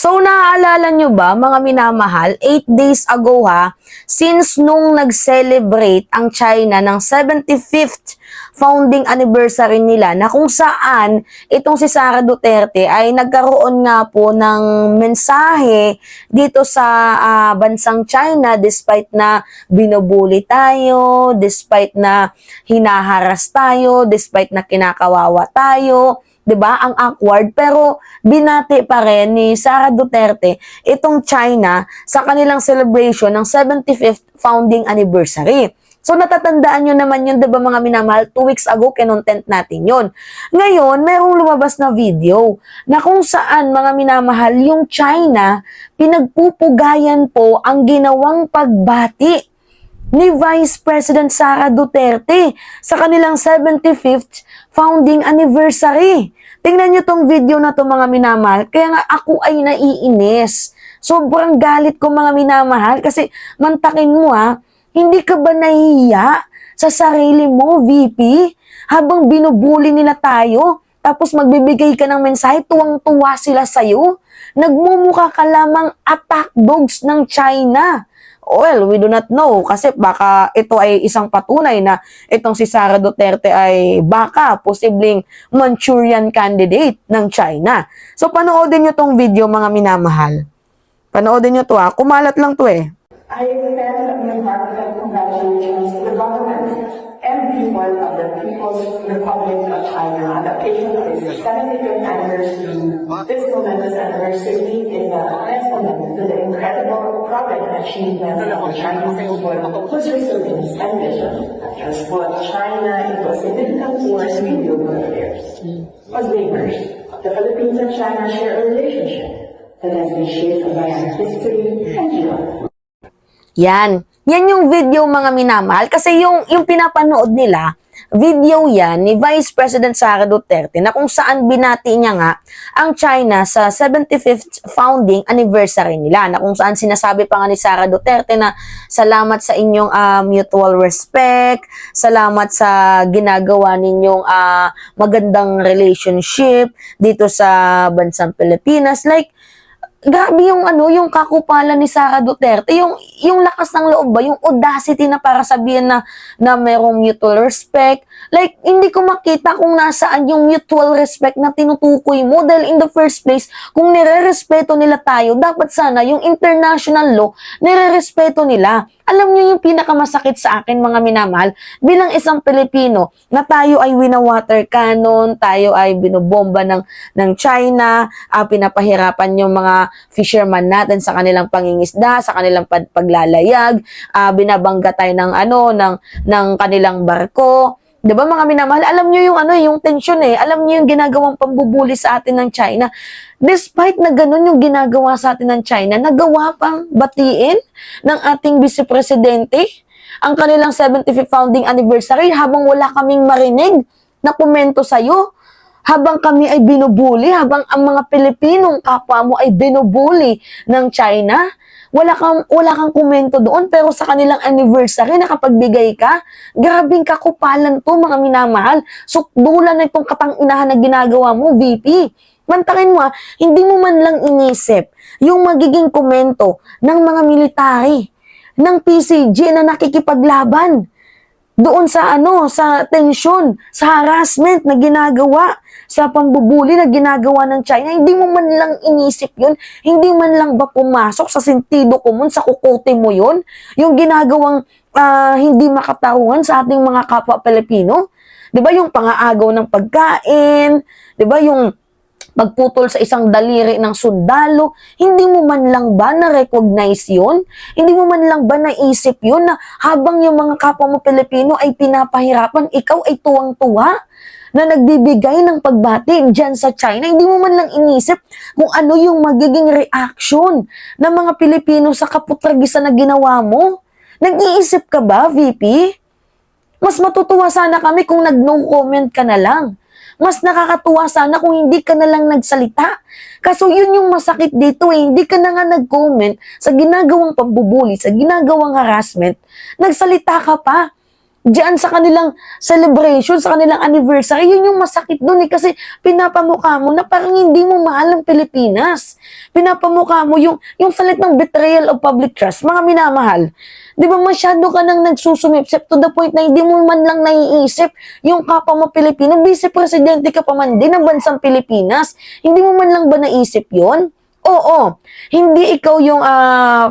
So, naaalala nyo ba, mga minamahal, 8 days ago since nung nag-celebrate ang China ng 75th founding anniversary nila na kung saan itong si Sara Duterte ay nagkaroon nga po ng mensahe dito sa bansang China despite na binubuli tayo, despite na hinaharas tayo, despite na kinakawawa tayo, 'di ba? Ang awkward, pero binati pa rin ni Sara Duterte itong China sa kanilang celebration ng 75th founding anniversary. So natatandaan nyo naman yun, 'di ba mga minamahal? 2 weeks ago kinontent natin yun. Ngayon, merong lumabas na video na kung saan mga minamahal, yung China pinagpupugayan po ang ginawang pagbati ni Vice President Sara Duterte sa kanilang 75th founding anniversary. Tingnan nyo tong video na to mga minamahal. Kaya nga ako ay naiinis. Sobrang galit ko mga minamahal kasi mantakin mo hindi ka ba nahihiya sa sarili mo, VP? Habang binubuli nila tayo, tapos magbibigay ka ng mensahe, tuwang-tuwa sila sa'yo. Nagmumukha ka lamang attack dogs ng China. Well, we do not know kasi baka ito ay isang patunay na itong si Sara Duterte ay baka posibleng Manchurian candidate ng China. So, panoodin nyo tong video mga minamahal. Panoodin nyo to kumalat lang to I extend my heartfelt congratulations to the government and people of the People's Republic of China on the occasion of its 75th anniversary. This momentous anniversary is a testament to the incredible progress and achievements of the Chinese people whose resilience and vision transformed China into a significant force in global affairs. As neighbors, the Philippines and China share a relationship that has been shaped by our history and geography. Yan. Yan yung video mga minamahal. Kasi yung pinapanood nila, video yan ni Vice President Sara Duterte na kung saan binati niya nga ang China sa 75th founding anniversary nila. Na kung saan sinasabi pa nga ni Sara Duterte na salamat sa inyong mutual respect, salamat sa ginagawa ninyong magandang relationship dito sa bansang Pilipinas. Like, grabe yung kakupalan ni Sara Duterte, yung lakas ng loob ba, yung audacity na para sabihin na merong mutual respect. Like, hindi ko makita kung nasaan yung mutual respect na tinutukoy mo dahil in the first place, kung nire-respeto nila tayo, dapat sana yung international law, nire-respeto nila. Alam niyo yung pinakamasakit sa akin mga minamahal, bilang isang Pilipino, na tayo ay wina-water cannon, tayo ay binobomba ng China, pinapahirapan yung mga fisherman natin sa kanilang pangingisda, sa kanilang paglalayag, binabangga tayo ng kanilang barko. 'Di ba mga minamahal? Alam niyo yung tension Alam niyo yung ginagawang pambubuli sa atin ng China. Despite na ganun yung ginagawa sa atin ng China, nagawa pang batiin ng ating Vice Presidente ang kanilang 75th founding anniversary habang wala kaming marinig na komento sa'yo. Habang kami ay binubuli, habang ang mga Pilipinong kapwa mo ay binubuli ng China, wala kang komento doon, pero sa kanilang anniversary, nakapagbigay ka. Grabing kakupalan to, mga minamahal. Sukdulan na itong katang-inahan na ginagawa mo, VP. Mantakin mo hindi mo man lang inisip yung magiging komento ng mga military, ng PCG na nakikipaglaban doon sa sa tensyon, sa harassment na ginagawa, sa pambubuli na ginagawa ng China. Hindi mo man lang inisip yun, hindi man lang ba pumasok sa sentido komon, sa kukote mo yun, yung ginagawang hindi makatarungan sa ating mga kapwa Pilipino. 'Di ba yung pangaagaw ng pagkain, 'di ba yung pagputol sa isang daliri ng sundalo, hindi mo man lang ba na-recognize yun? Hindi mo man lang ba naisip yun na habang yung mga kapwa mo Pilipino ay pinapahirapan, ikaw ay tuwang-tuwa na nagbibigay ng pagbati dyan sa China? Hindi mo man lang inisip kung ano yung magiging reaction ng mga Pilipino sa kaputragisan na ginawa mo? Nag-iisip ka ba, VP? Mas matutuwa sana kami kung nag-no comment ka na lang. Mas nakakatuwa sana kung hindi ka na lang nagsalita. Kaso yun yung masakit dito hindi ka na nga nag-comment sa ginagawang pambubuli, sa ginagawang harassment. Nagsalita ka pa. Diyan sa kanilang celebration, sa kanilang anniversary, yun yung masakit doon kasi pinapamukha mo na parang hindi mo mahal ang Pilipinas. Pinapamukha mo yung salit ng betrayal of public trust, mga minamahal. Di ba masyado ka nang nagsusumipsip to the point na hindi mo man lang naiisip yung kapwa mo Pilipino, vice-presidente ka pa man din ng bansang Pilipinas. Hindi mo man lang ba naisip yon? Oo, hindi ikaw yung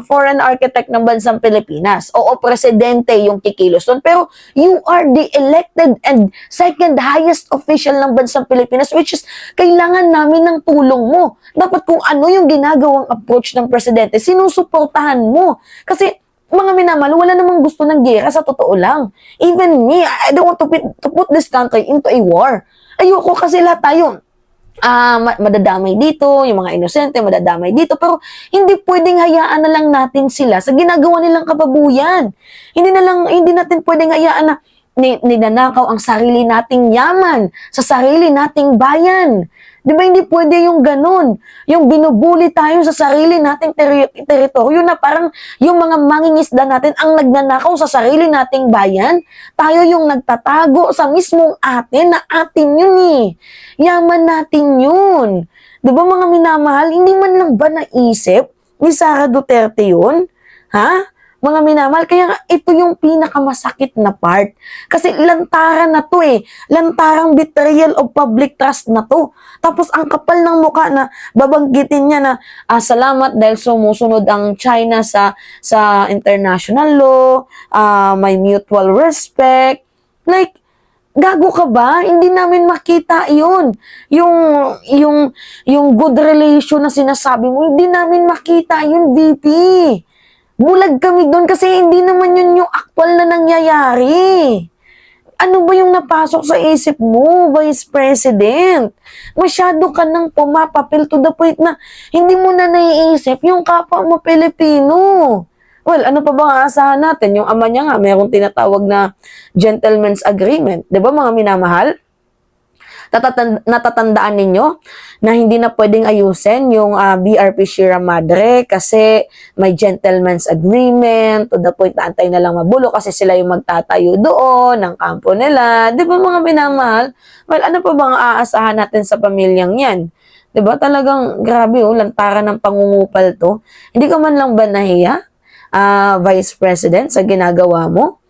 foreign architect ng bansang Pilipinas. Oo, presidente yung kikilos doon. Pero you are the elected and second highest official ng bansang Pilipinas, which is kailangan namin ng tulong mo. Dapat kung ano yung ginagawang approach ng presidente, sinusuportahan mo. Kasi mga minamahal, wala namang gusto ng gera sa totoo lang. Even me, I don't want to put this country into a war. Ayoko kasi lahat tayo madadamay dito, yung mga inosente, madadamay dito, pero hindi pwedeng hayaan na lang natin sila sa ginagawa nilang kababuyan. Hindi natin pwedeng hayaan na ninanakaw ang sarili nating yaman sa sarili nating bayan. Di ba hindi pwede yung ganun? Yung binubuli tayo sa sarili nating teritoryo na parang yung mga mangingisda natin ang nagnanakaw sa sarili nating bayan. Tayo yung nagtatago sa mismong atin na atin yun eh. Yaman natin yun. Di ba mga minamahal, hindi man lang ba naisip ni Sara Duterte yun? Ha? Mga minamahal, kaya nga ito yung pinakamasakit na part. Kasi lantaran na to eh. Lantarang betrayal of public trust na to. Tapos ang kapal ng mukha na babanggitin niya na salamat dahil sumusunod ang China sa international law, may mutual respect. Like, gago ka ba? Hindi namin makita yun. Yung good relation na sinasabi mo, hindi namin makita yun, VP. Bulag kami doon kasi hindi naman yun yung actual na nangyayari. Ano ba yung napasok sa isip mo, Vice President? Masyado ka nang pumapapil to the point na hindi mo na naiisip yung kapwa mo Pilipino. Well, ano pa ba ang aasahan natin? Yung ama niya nga, mayroong tinatawag na gentleman's agreement. Di ba mga minamahal? Natatandaan ninyo na hindi na pwedeng ayusin yung BRP Sierra Madre kasi may gentleman's agreement to the point na antay na lang mabulo kasi sila yung magtatayo doon ng kampo nila. Di ba mga minamahal? Well, ano pa bang aasahan natin sa pamilyang yan? Di ba talagang grabe lantaran ng pangungupal to. Hindi ka man lang ba nahiya, Vice President, sa ginagawa mo?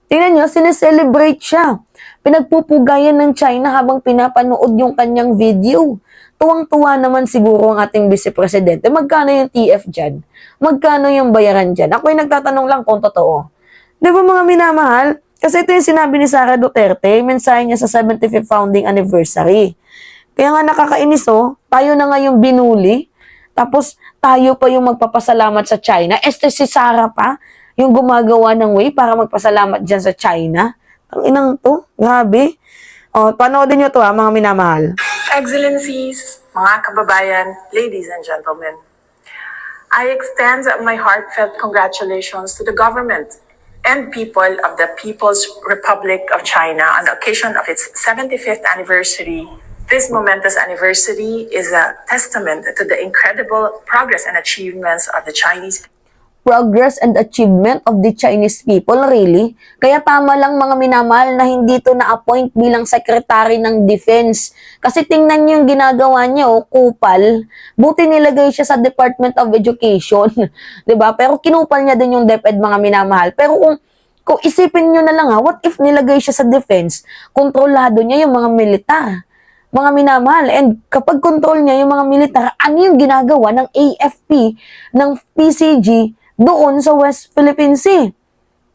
Tingnan nyo, sineselebrate siya. Pinagpupugayan ng China habang pinapanood yung kanyang video. Tuwang-tuwa naman siguro ang ating vice-presidente. Magkano yung TF dyan? Magkano yung bayaran dyan? Ako'y nagtatanong lang kung totoo. Di ba mga minamahal? Kasi ito yung sinabi ni Sara Duterte, mensahe niya sa 75th founding anniversary. Kaya nga nakakainis tayo na nga yung binuli, tapos tayo pa yung magpapasalamat sa China. Si Sara pa, yung gumagawa ng way para magpasalamat dyan sa China. Ang inang to, grabe. Panoodin nyo to mga minamahal. Excellencies, mga kababayan, ladies and gentlemen, I extend my heartfelt congratulations to the government and people of the People's Republic of China on the occasion of its 75th anniversary. This momentous anniversary is a testament to the incredible progress and achievements of the Chinese Progress and achievement of the Chinese people, really? Kaya tama lang mga minamahal na hindi to na-appoint bilang Secretary ng Defense. Kasi tingnan niyo yung ginagawa niya, kupal. Buti nilagay siya sa Department of Education. 'Di ba? Pero kinupal niya din yung DepEd mga minamahal. Pero kung isipin niyo na lang what if nilagay siya sa Defense? Kontrolado niya yung mga militar. Mga minamahal. And kapag control niya yung mga militar, ano yung ginagawa ng AFP, ng PCG, doon sa West Philippine Sea.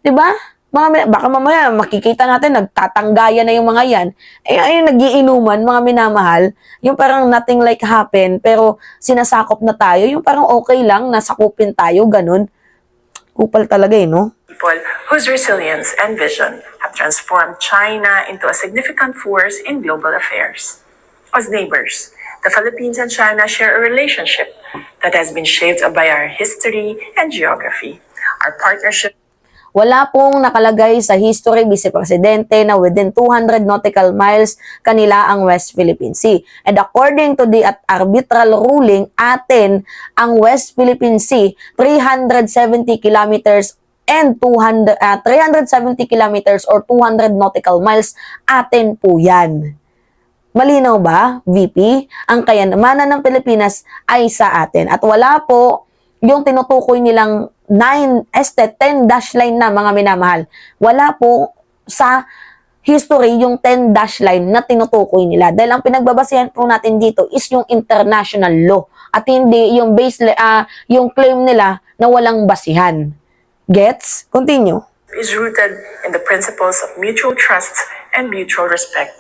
Diba? Baka mamaya makikita natin, nagtatanggayan na yung mga yan. Ayun, nagiinuman, mga minamahal. Yung parang nothing like happen, pero sinasakop na tayo. Yung parang okay lang, nasakupin tayo, ganun. Kupal talaga no? People whose resilience and vision have transformed China into a significant force in global affairs. As neighbors, the Philippines and China share a relationship that has been shaped by our history and geography. Our partnership Wala pong nakalagay sa history, Vice Presidente, na within 200 nautical miles kanila ang West Philippine Sea. And according to the arbitral ruling, atin ang West Philippine Sea, 370 kilometers and 370 kilometers or 200 nautical miles, atin po yan. Malinaw ba, VP? Ang kayamanan ng Pilipinas ay sa atin. At wala po yung tinutukoy nilang 10 dash line na mga minamahal. Wala po sa history yung 10 dash line na tinutukoy nila. Dahil ang pinagbabasihan po natin dito is yung international law at hindi yung yung claim nila na walang basihan. Gets? Continue. Is rooted in the principles of mutual trust and mutual respect.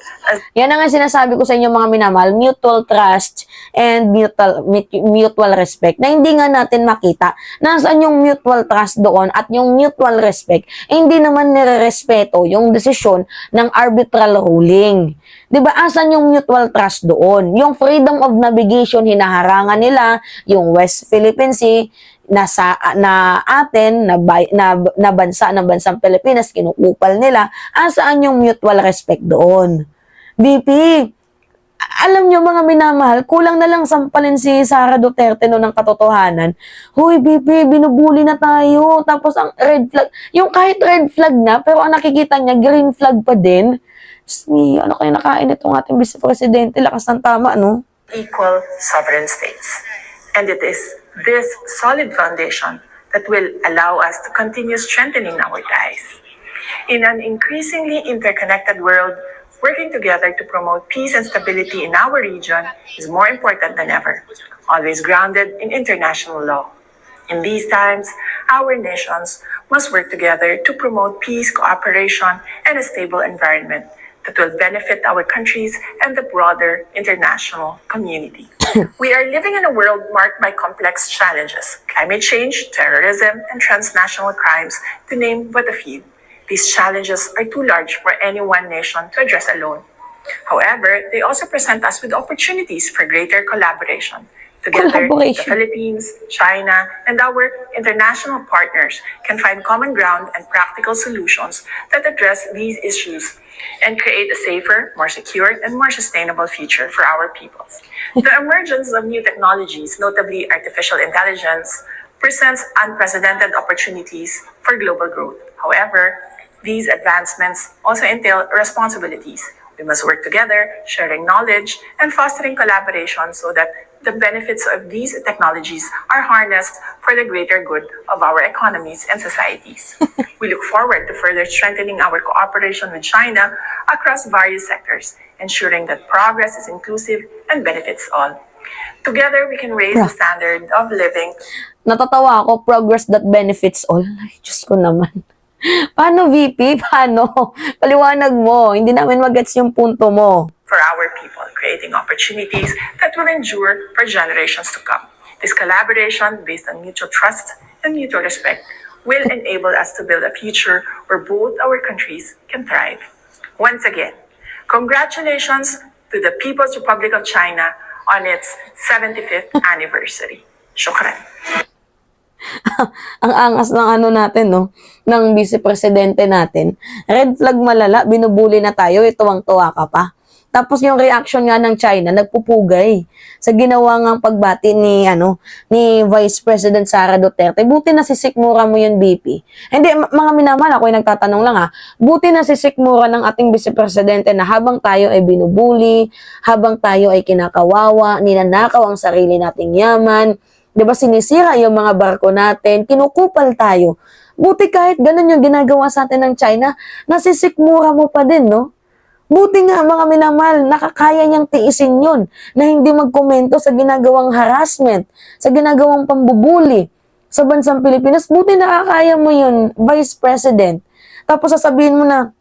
Yan ang nga sinasabi ko sa inyo mga minamahal, mutual trust and mutual respect na hindi nga natin makita. Nasaan yung mutual trust doon at yung mutual respect, hindi naman nire-respeto yung desisyon ng arbitral ruling. 'Di ba? Asan yung mutual trust doon? Yung freedom of navigation hinaharangan nila, yung West Philippine Sea na atin na bansa ng bansang Pilipinas kinukupal nila. Asaan yung mutual respect doon? VP, alam nyo mga minamahal, kulang na lang sampalin si Sara Duterte no ng katotohanan. Hoy, VP, binubuli na tayo. Tapos ang red flag, yung kahit red flag na, pero ang nakikita niya, green flag pa din. Ano kaya nakain itong ating Vice Presidente? Lakas ng tama, no? Equal sovereign states. And it is this solid foundation that will allow us to continue strengthening our ties. In an increasingly interconnected world, working together to promote peace and stability in our region is more important than ever, always grounded in international law. In these times, our nations must work together to promote peace, cooperation, and a stable environment that will benefit our countries and the broader international community. We are living in a world marked by complex challenges: climate change, terrorism, and transnational crimes, to name but a few. These challenges are too large for any one nation to address alone. However, they also present us with opportunities for greater collaboration. Together, the Philippines, China, and our international partners can find common ground and practical solutions that address these issues and create a safer, more secure, and more sustainable future for our peoples. The emergence of new technologies, notably artificial intelligence, presents unprecedented opportunities for global growth. However, these advancements also entail responsibilities. We must work together, sharing knowledge and fostering collaboration so that the benefits of these technologies are harnessed for the greater good of our economies and societies. We look forward to further strengthening our cooperation with China across various sectors, ensuring that progress is inclusive and benefits all. Together, we can raise the standard of living. Natatawa ako, progress that benefits all. Ay, Diyos ko naman. Paano, VP? Paano? Paliwanag mo. Hindi namin magets yung punto mo. For our people, creating opportunities that will endure for generations to come. This collaboration, based on mutual trust and mutual respect, will enable us to build a future where both our countries can thrive. Once again, congratulations to the People's Republic of China on its 75th anniversary. Shukran. Ang angas ng natin, no? Ng Vice Presidente natin. Red flag malala, binubuli na tayo, tuwang-tuwa ka pa. Tapos yung reaction nga ng China, nagpupugay sa ginawa ngang pagbati ni Vice President Sara Duterte. Buti na sisikmura mo yun, BP. Hindi, mga minamahal, ako yung nagtatanong lang buti na sisikmura ng ating Vice Presidente na habang tayo ay binubuli, habang tayo ay kinakawawa, ninanakaw ang sarili nating yaman, 'di ba, sinisira yung mga barko natin, kinukupal tayo. Buti kahit ganun yung ginagawa sa atin ng China, nasisikmura mo pa din, no? Buti nga mga minamahal, nakakaya niyang tiisin yun, na hindi magkomento sa ginagawang harassment, sa ginagawang pambubuli sa bansang Pilipinas. Buti nakakaya mo yun, Vice President. Tapos sasabihin mo na,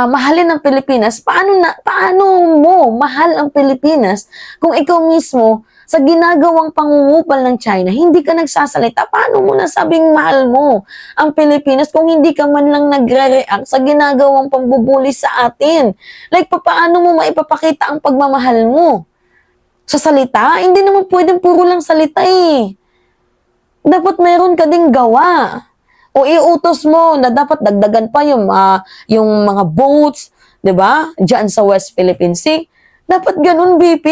mahalin ang Pilipinas. Paano mo mahal ang Pilipinas kung ikaw mismo sa ginagawang pangungupal ng China, hindi ka nagsasalita? Paano mo nasabing mahal mo ang Pilipinas kung hindi ka man lang nagre-react sa ginagawang pambubuli sa atin? Like, paano mo maipapakita ang pagmamahal mo? Sa salita? Hindi naman pwedeng puro lang salita eh. Dapat meron ka ding gawa. O iutos mo na dapat dagdagan pa yung mga boats, 'di ba? Diyan sa West Philippine Sea. Dapat ganun, BP.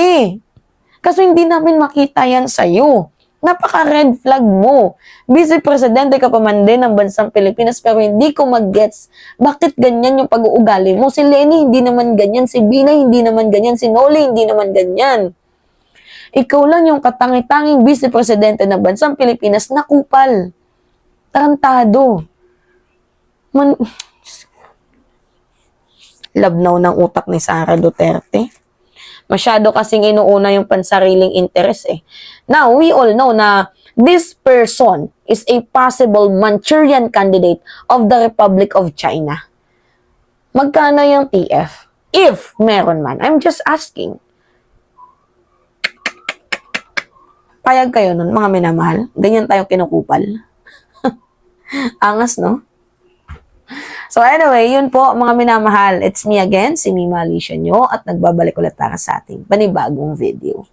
Kasi hindi namin makita yan sa'yo. Napaka-red flag mo. Vice Presidente ka pa man din ng bansang Pilipinas pero hindi ko mag-gets bakit ganyan yung pag-uugali mo. Si Lenny hindi naman ganyan, si Bina hindi naman ganyan, si Noli hindi naman ganyan. Ikaw lang yung katangi-tanging Vice Presidente ng bansang Pilipinas na kupal. Tarantado. Labnaw ng utak ni Sara Duterte. Masyado kasing inuuna yung pansariling interest eh. Now, we all know na this person is a possible Manchurian candidate of the Republic of China. Magkano yung TF? If meron man. I'm just asking. Payag kayo nun, mga minamahal. Ganyan tayo kinukupal. Angas, no? So anyway, yun po mga minamahal. It's me again, si Mima Alicia nyo at nagbabalik ulit para sa ating panibagong video.